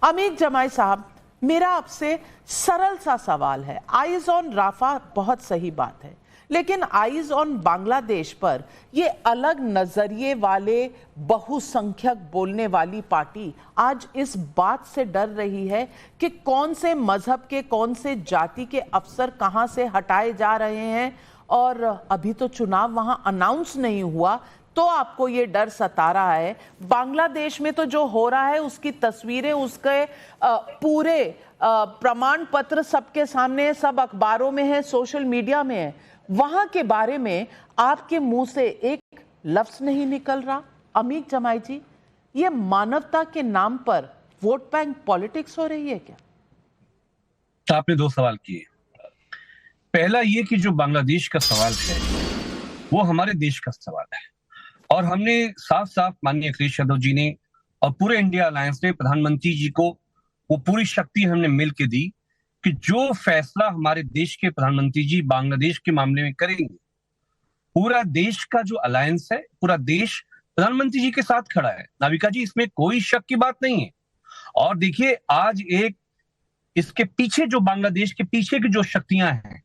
अमीर जमाई साहब, मेरा आपसे सरल सा सवाल है। आइज ऑन राफा बहुत सही बात है, लेकिन आइज ऑन बांग्लादेश पर ये अलग नजरिए वाले बहुसंख्यक बोलने वाली पार्टी आज इस बात से डर रही है कि कौन से मजहब के, कौन से जाति के अफसर कहां से हटाए जा रहे हैं, और अभी तो चुनाव वहां अनाउंस नहीं हुआ तो आपको ये डर सता रहा है। बांग्लादेश में तो जो हो रहा है उसकी तस्वीरें, उसके पूरे प्रमाण पत्र सबके सामने है, सब अखबारों में है, सोशल मीडिया में है। वहां के बारे में आपके मुंह से एक लफ्ज नहीं निकल रहा। अमीर जमाई जी, ये मानवता के नाम पर वोट बैंक पॉलिटिक्स हो रही है क्या? तो आपने दो सवाल किए। पहला ये कि जो बांग्लादेश का सवाल है वो हमारे देश का सवाल है, और हमने साफ साफ माननीय अखिलेश यादव जी ने और पूरे इंडिया अलायंस ने प्रधानमंत्री जी को वो पूरी शक्ति हमने मिलकर दी कि जो फैसला हमारे देश के प्रधानमंत्री जी बांग्लादेश के मामले में करेंगे, पूरा देश का जो अलायंस है, पूरा देश प्रधानमंत्री जी के साथ खड़ा है। नाविका जी, इसमें कोई शक की बात नहीं है। और देखिए, आज एक इसके पीछे जो बांग्लादेश के पीछे की जो शक्तियां हैं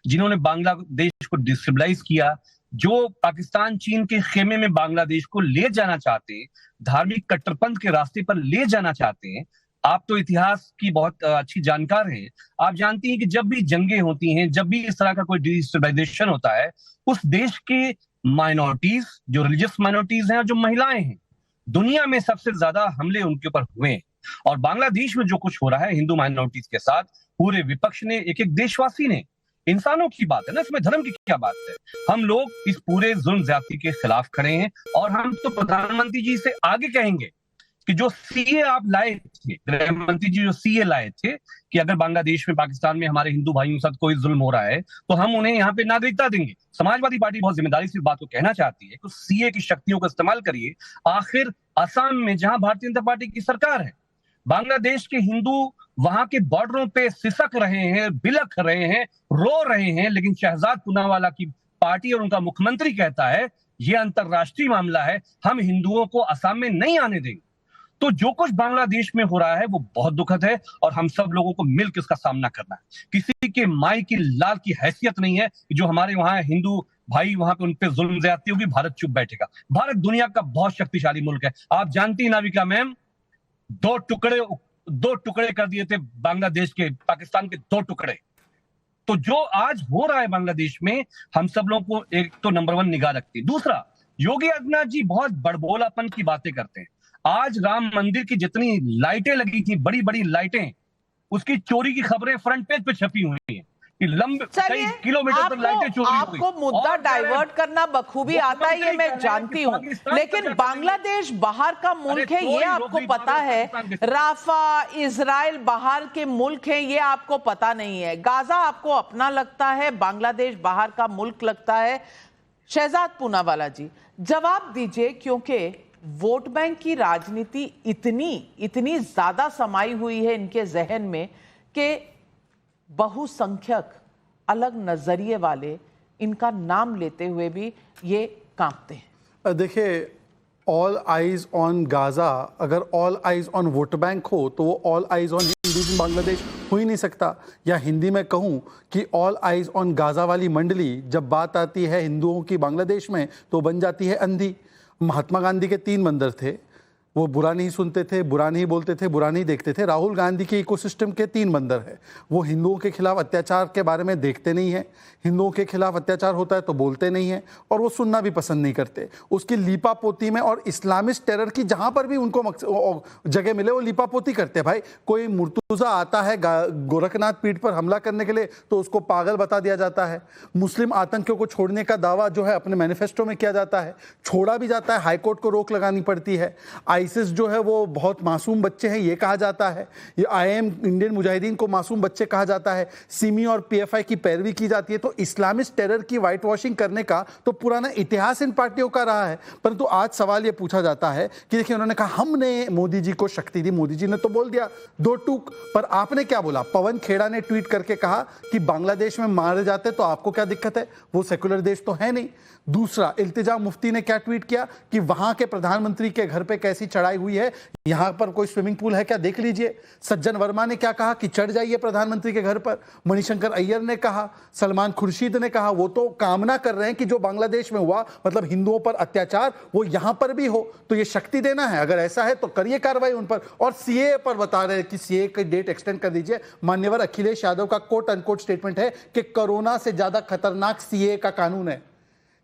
जिन्होंने बांग्लादेश को डिस्टेबलाइज किया, जो पाकिस्तान चीन के खेमे में बांग्लादेश को ले जाना चाहते हैं, धार्मिक कट्टरपंथ के रास्ते पर ले जाना चाहते हैं। आप तो इतिहास की बहुत अच्छी जानकार हैं। आप जानती हैं कि जब भी जंगें होती हैं, जब भी इस तरह का कोई डिस्टेबलाइजेशन होता है, उस देश के माइनॉरिटीज, जो रिलीजियस माइनॉरिटीज हैं और जो महिलाएं हैं, दुनिया में सबसे ज्यादा हमले उनके ऊपर हुए हैं। और बांग्लादेश में जो कुछ हो रहा है हिंदू माइनॉरिटीज के साथ, पूरे विपक्ष ने, एक एक देशवासी ने, इंसानों की बात है ना, इसमें धर्म की क्या बात है। हम लोग इस पूरे जुल्म ज्यादती के खिलाफ खड़े हैं, और हम तो प्रधानमंत्री जी से आगे कहेंगे कि जो सीए आप लाए थे, गृह मंत्री जी जो सीए लाए थे कि अगर बांग्लादेश में, पाकिस्तान में हमारे हिंदू भाइयों के साथ कोई जुल्म हो रहा है तो हम उन्हें यहाँ पे नागरिकता देंगे। समाजवादी पार्टी बहुत जिम्मेदारी से इस बात को कहना चाहती है कि सीए की शक्तियों का इस्तेमाल करिए। आखिर असम में जहां भारतीय जनता पार्टी की सरकार है, बांग्लादेश के हिंदू वहां के बॉर्डरों पे सिसक रहे हैं, बिलख रहे हैं, रो रहे हैं, लेकिन शहजाद पूनावाला की पार्टी और उनका मुख्यमंत्री कहता है यह अंतरराष्ट्रीय मामला है, हम हिंदुओं को असम में नहीं आने देंगे। तो जो कुछ बांग्लादेश में हो रहा है वो बहुत दुखद है, और हम सब लोगों को मिलकर इसका सामना करना है। किसी के माई की लाल की हैसियत नहीं है कि जो हमारे वहां हिंदू भाई वहां पे उन पे जुल्म ज्यादती होगी, भारत चुप बैठेगा। भारत दुनिया का बहुत शक्तिशाली मुल्क है। आप जानती हैं नाविका मैम, दो टुकड़े कर दिए थे बांग्लादेश के, पाकिस्तान के दो टुकड़े। तो जो आज हो रहा है बांग्लादेश में, हम सब लोगों को एक तो नंबर 1 निगाह रखती है। दूसरा, योगी आदित्यनाथ जी बहुत बड़बोलापन की बातें करते हैं। आज राम मंदिर की जितनी लाइटें लगी थी, बड़ी बड़ी लाइटें, उसकी चोरी की खबरें फ्रंट पेज पे छपी हुई हैं कि लंबे कई किलोमीटर तक लाइटें चोरी हुई। आपको मुद्दा डाइवर्ट करना बखूबी आता है, ये मैं जानती हूँ, लेकिन बांग्लादेश बाहर का मुल्क है, ये आपको पता है। राफा, इजराइल बाहर के मुल्क हैं, ये आपको पता नहीं है। गाजा आपको अपना लगता है, बांग्लादेश बाहर का मुल्क लगता है। शहजाद पूनावाला जी, जवाब दीजिए, क्योंकि वोट बैंक की राजनीति इतनी ज्यादा समाई हुई है इनके जहन में कि बहुसंख्यक अलग नजरिए वाले इनका नाम लेते हुए भी ये कांपते हैं। देखिए, ऑल आइज ऑन गाजा, अगर all eyes on vote bank हो तो वो ऑल आइज ऑन हिंदूज इन बांग्लादेश हो ही नहीं सकता। या हिंदी में कहूँ कि ऑल आइज ऑन गाजा वाली मंडली जब बात आती है हिंदुओं की बांग्लादेश में तो बन जाती है अंधी। महात्मा गांधी के 3 बंदर थे, वो बुरा नहीं सुनते थे, बुरा नहीं बोलते थे, बुरा नहीं देखते थे। राहुल गांधी के इकोसिस्टम के 3 बंदर है, वो हिंदुओं के खिलाफ अत्याचार के बारे में देखते नहीं हैं, हिंदुओं के खिलाफ अत्याचार होता है तो बोलते नहीं हैं, और वो सुनना भी पसंद नहीं करते। उसकी लीपापोती में और इस्लामिस्ट टेरर की जहां पर भी उनको जगह मिले वो लीपापोती करते हैं। भाई, कोई मुर्तुजा आता है गोरखनाथ पीठ पर हमला करने के लिए तो उसको पागल बता दिया जाता है। मुस्लिम आतंकियों को छोड़ने का दावा जो है अपने मैनिफेस्टो में किया जाता है, छोड़ा भी जाता है, हाईकोर्ट को रोक लगानी पड़ती है। आईसिस जो है वो बहुत मासूम बच्चे हैं ये कहा जाता है, ये आईएम इंडियन मुजाहिदीन को मासूम बच्चे कहा जाता है, सिमी और पीएफआई की पैरवी की जाती है। तो इस्लामिस्ट टेरर की व्हाइट वॉशिंग करने का तो पुराना इतिहास इन पार्टियों का रहा है। परंतु आज सवाल ये पूछा जाता है कि देखिए, उन्होंने कहा हमने मोदी जी को शक्ति दी, मोदी जी ने तो बोल दिया 2 टूक, पर आपने क्या बोला? पवन खेड़ा ने ट्वीट करके कहा कि बांग्लादेश में मारे जाते तो आपको क्या दिक्कत है, वो सेकुलर देश तो है नहीं। दूसरा, इल्तिजा मुफ्ती ने क्या ट्वीट किया कि वहां के प्रधानमंत्री के घर पे कैसी चढ़ाई हुई है, यहां पर कोई स्विमिंग पूल है क्या, देख लीजिए। सज्जन वर्मा ने क्या कहा कि चढ़ जाइए प्रधानमंत्री के घर पर। मणिशंकर अय्यर ने कहा, सलमान खुर्शीद ने कहा, वो तो कामना कर रहे हैं कि जो बांग्लादेश में हुआ, मतलब हिंदुओं पर अत्याचार, वो यहां पर भी हो। तो ये शक्ति देना है, अगर ऐसा है तो करिए कार्रवाई उन पर। और सीए पर बता रहे हैं कि सीए की डेट एक्सटेंड कर दीजिए। मान्यवर अखिलेश यादव का कोट अनकोट स्टेटमेंट है कि कोरोना से ज्यादा खतरनाक सीए का कानून है।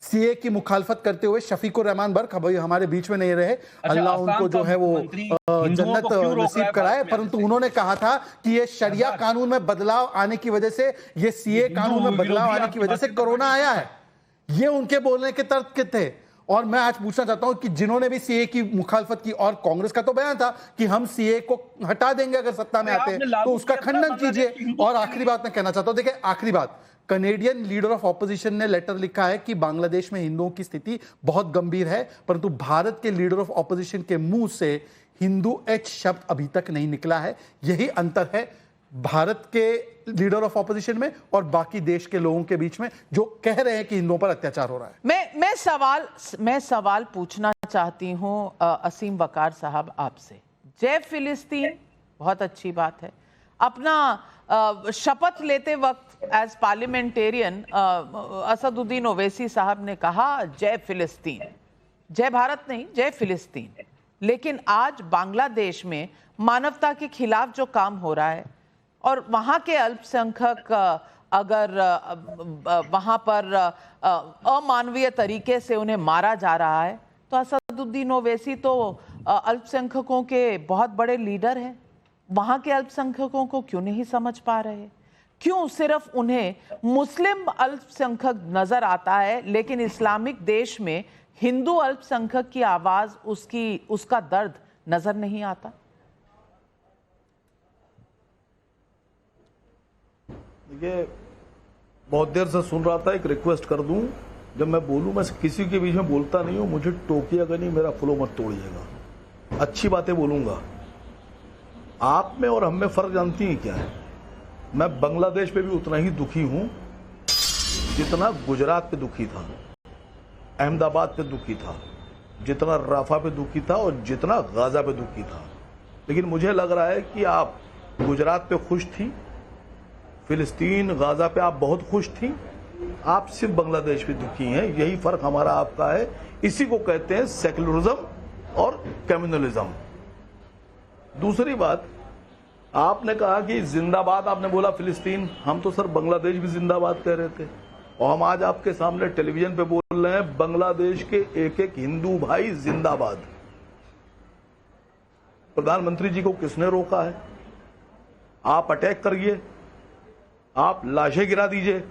सीए की मुखालफत करते हुए शफीकुर रहमान बर्क हमारे बीच में नहीं रहे, अल्लाह उनको जो है वो जन्नत नसीब कराए, परंतु उन्होंने कहा था कि ये शरिया कानून में बदलाव आने की वजह से, ये सीए कानून में बदलाव आने की वजह से कोरोना आया है। ये उनके बोलने के तर्क के थे। और मैं आज पूछना चाहता हूं कि जिन्होंने भी सीए की मुखालफत की, और कांग्रेस का तो बयान था कि हम सीए को हटा देंगे अगर सत्ता में आते हैं, तो उसका खंडन कीजिए। और आखिरी बात मैं कहना चाहता हूं, देखिए आखिरी बात, कनेडियन लीडर ऑफ ऑपोजिशन ने लेटर लिखा है कि बांग्लादेश में हिंदुओं की स्थिति बहुत गंभीर है, परंतु भारत के लीडर ऑफ ऑपोजिशन के मुंह से हिंदू एच शब्द अभी तक नहीं निकला है। यही अंतर है भारत के लीडर ऑफ ऑपोजिशन में और बाकी देश के लोगों के बीच में, जो कह रहे हैं कि हिंदुओं पर अत्याचार हो रहा है। मैं सवाल पूछना चाहती हूं असीम वकार साहब आपसे। जय फिलिस्तीन बहुत अच्छी बात है। अपना शपथ लेते वक्त एज पार्लियामेंटेरियन असदुद्दीन ओवैसी साहब ने कहा जय फिलिस्तीन, जय भारत नहीं, जय फिलिस्तीन। लेकिन आज बांग्लादेश में मानवता के खिलाफ जो काम हो रहा है और वहां के अल्पसंख्यक अगर वहां पर अमानवीय तरीके से उन्हें मारा जा रहा है, तो असदुद्दीन ओवैसी तो अल्पसंख्यकों के बहुत बड़े लीडर हैं। वहां के अल्पसंख्यकों को क्यों नहीं समझ पा रहे? क्यों सिर्फ उन्हें मुस्लिम अल्पसंख्यक नजर आता है, लेकिन इस्लामिक देश में हिंदू अल्पसंख्यक की आवाज, उसका दर्द नजर नहीं आता? देखिए, बहुत देर से सुन रहा था, एक रिक्वेस्ट कर दूं, जब मैं बोलूं, मैं किसी के बीच में बोलता नहीं हूं, मुझे टोकिएगा नहीं, मेरा फ्लो मत तोड़िएगा, अच्छी बातें बोलूंगा। आप में और हम में फर्क जानती हैं क्या है? मैं बांग्लादेश पे भी उतना ही दुखी हूं जितना गुजरात पे दुखी था, अहमदाबाद पे दुखी था, जितना राफा पे दुखी था और जितना गाजा पे दुखी था। लेकिन मुझे लग रहा है कि आप गुजरात पे खुश थी, फिलिस्तीन गाजा पे आप बहुत खुश थी, आप सिर्फ बांग्लादेश पे दुखी हैं। यही फर्क हमारा आपका है। इसी को कहते हैं सेक्युलरिज्म और कम्युनलिज्म। दूसरी बात, आपने कहा कि जिंदाबाद, आपने बोला फिलिस्तीन, हम तो सर बांग्लादेश भी जिंदाबाद कह रहे थे, और हम आज आपके सामने टेलीविजन पे बोल रहे हैं बांग्लादेश के एक एक हिंदू भाई जिंदाबाद। प्रधानमंत्री जी को किसने रोका है? आप अटैक करिए, आप लाशें गिरा दीजिए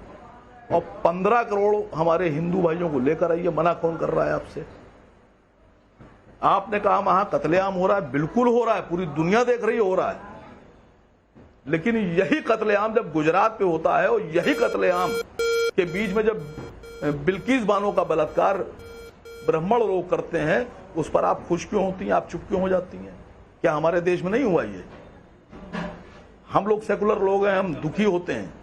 और 15 करोड़ हमारे हिंदू भाइयों को लेकर आइए, मना कौन कर रहा है आपसे? आपने कहा वहां कत्लेआम हो रहा है, बिल्कुल हो रहा है, पूरी दुनिया देख रही है हो रहा है। लेकिन यही कत्लेआम जब गुजरात पे होता है और यही कत्लेआम के बीच में जब बिल्किस बानो का बलात्कार ब्राह्मण लोग करते हैं, उस पर आप खुश क्यों होती हैं, आप चुप क्यों हो जाती हैं? क्या हमारे देश में नहीं हुआ ये? हम लोग सेकुलर लोग हैं, हम दुखी होते हैं।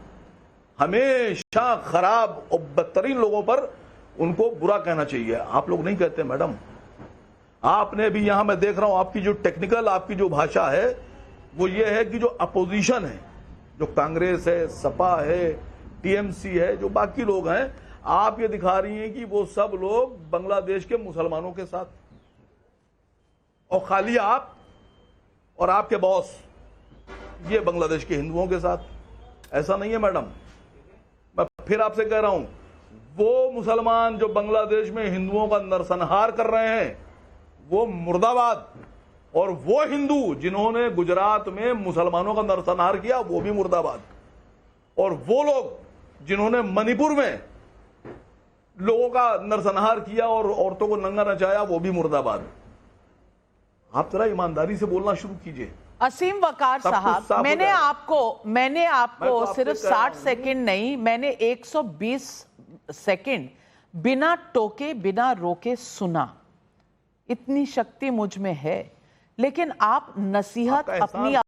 हमेशा खराब और बदतरीन लोगों पर उनको बुरा कहना चाहिए, आप लोग नहीं कहते मैडम। आपने भी यहां मैं देख रहा हूं, आपकी जो टेक्निकल, आपकी जो भाषा है वो ये है कि जो अपोजिशन है, जो कांग्रेस है, सपा है, टीएमसी है, जो बाकी लोग हैं, आप ये दिखा रही हैं कि वो सब लोग बांग्लादेश के मुसलमानों के साथ, और खाली आप और आपके बॉस ये बांग्लादेश के हिंदुओं के साथ। ऐसा नहीं है मैडम। मैं फिर आपसे कह रहा हूं, वो मुसलमान जो बांग्लादेश में हिंदुओं का नरसंहार कर रहे हैं वो मुर्दाबाद, और वो हिंदू जिन्होंने गुजरात में मुसलमानों का नरसंहार किया वो भी मुर्दाबाद, और वो लोग जिन्होंने मणिपुर में लोगों का नरसंहार किया और औरतों को नंगा नचाया वो भी मुर्दाबाद। आप जरा ईमानदारी से बोलना शुरू कीजिए। असीम वकार साहब, मैंने आपको सिर्फ 60 सेकंड नहीं, मैंने 120 सेकंड बिना टोके बिना रोके सुना। इतनी शक्ति मुझ में है, लेकिन आप नसीहत अपनी